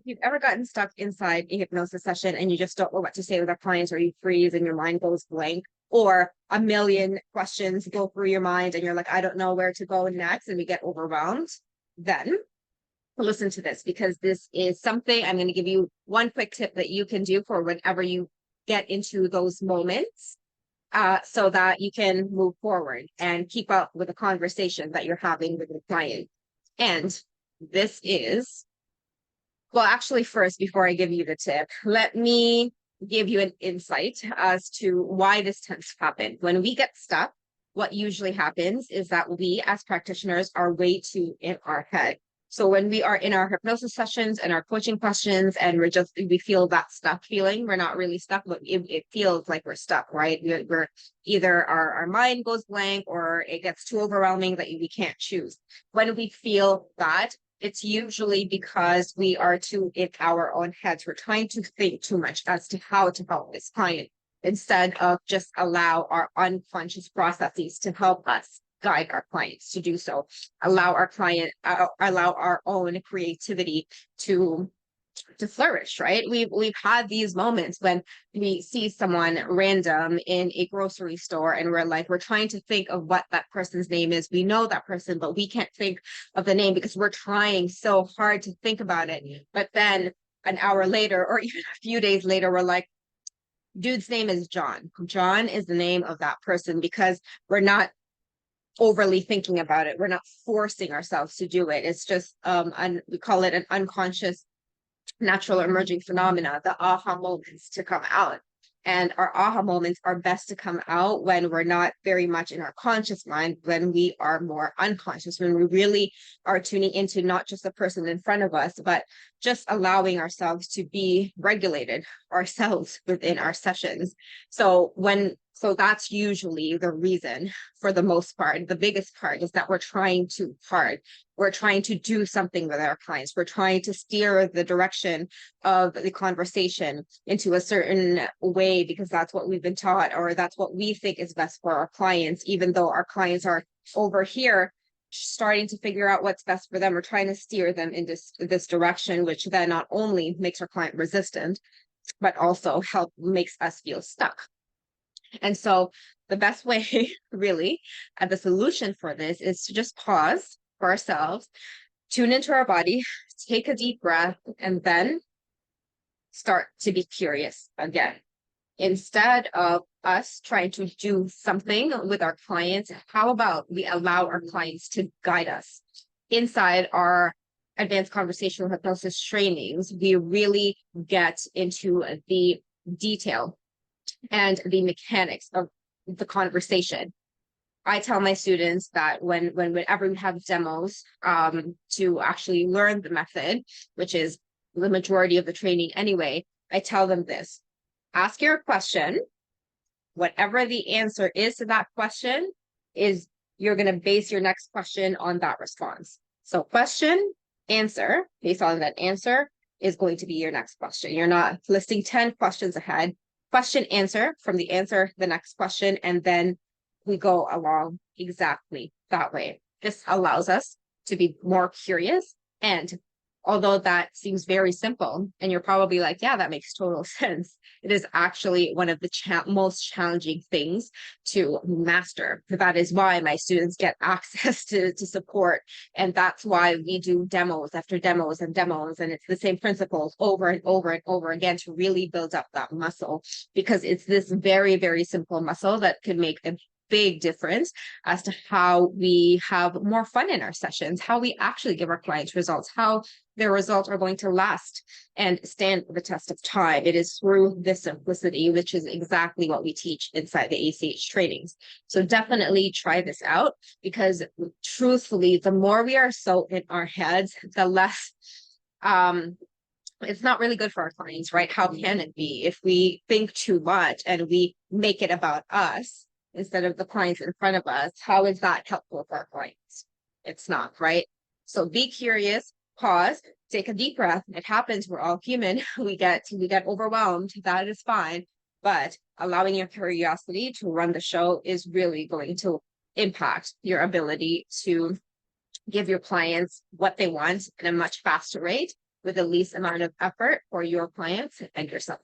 you've ever gotten stuck inside a hypnosis session and you just don't know what to say with our clients, or you freeze and your mind goes blank, or a million questions go through your mind and you're like, I don't know where to go next, and we get overwhelmed, then listen to this, because this is something I'm going to give you one quick tip that you can do for whenever you get into those moments, so that you can move forward and keep up with the conversation that you're having with your client. And this is, well, actually, first, before I give you the tip, let me give you an insight as to why this tends to happen. When we get stuck, what usually happens is that we as practitioners are way too in our head. So when we are in our hypnosis sessions and our coaching questions and we feel that stuck feeling, we're not really stuck, but it feels like we're stuck, right? We're either our mind goes blank or it gets too overwhelming that we can't choose. When we feel that, it's usually because we are too in our own heads. We're trying to think too much as to how to help this client, instead of just allow our unconscious processes to help us guide our clients to do so. Allow our own creativity to flourish, right? We've had these moments when we see someone random in a grocery store and we're trying to think of what that person's name is. We know that person, but we can't think of the name because we're trying so hard to think about it. But then an hour later, or even a few days later, we're like, dude's name is John. John is the name of that person, because we're not overly thinking about it. We're not forcing ourselves to do it. It's just we call it an unconscious natural emerging phenomena, the aha moments to come out. And our aha moments are best to come out when we're not very much in our conscious mind, when we are more unconscious, when we really are tuning into not just the person in front of us, but just allowing ourselves to be regulated ourselves within our sessions. So that's usually the reason, for the most part. The biggest part is that we're trying too hard. We're trying to do something with our clients. We're trying to steer the direction of the conversation into a certain way because that's what we've been taught, or that's what we think is best for our clients, even though our clients are over here starting to figure out what's best for them. We're trying to steer them in this direction, which then not only makes our client resistant, but also makes us feel stuck. And so the best way, really, and the solution for this is to just pause for ourselves, tune into our body, take a deep breath, and then start to be curious again. Instead of us trying to do something with our clients, how about we allow our clients to guide us? Inside our advanced conversational hypnosis trainings, we really get into the detail and the mechanics of the conversation. I tell my students that whenever we have demos, to actually learn the method, which is the majority of the training anyway, I tell them this: ask your question. Whatever the answer is to that question, you're going to base your next question on that response. So question, answer, based on that answer is going to be your next question. You're not listing 10 questions ahead. Question, answer, from the answer, the next question, and then we go along exactly that way. This allows us to be more curious. And although that seems very simple, and you're probably like, yeah, that makes total sense, it is actually one of the most challenging things to master. That is why my students get access to support. And that's why we do demos after demos and demos. And it's the same principles over and over and over again to really build up that muscle, because it's this very, very simple muscle that could make a big difference as to how we have more fun in our sessions, how we actually give our clients results, how their results are going to last and stand the test of time. It is through this simplicity, which is exactly what we teach inside the ACH trainings. So definitely try this out, because truthfully, the more we are so in our heads, the less it's not really good for our clients, right? How can it be if we think too much and we make it about us instead of the clients in front of us? How is that helpful for our clients? It's not, right? So be curious, pause, take a deep breath. It happens. We're all human. We get overwhelmed. That is fine. But allowing your curiosity to run the show is really going to impact your ability to give your clients what they want at a much faster rate with the least amount of effort for your clients and yourself.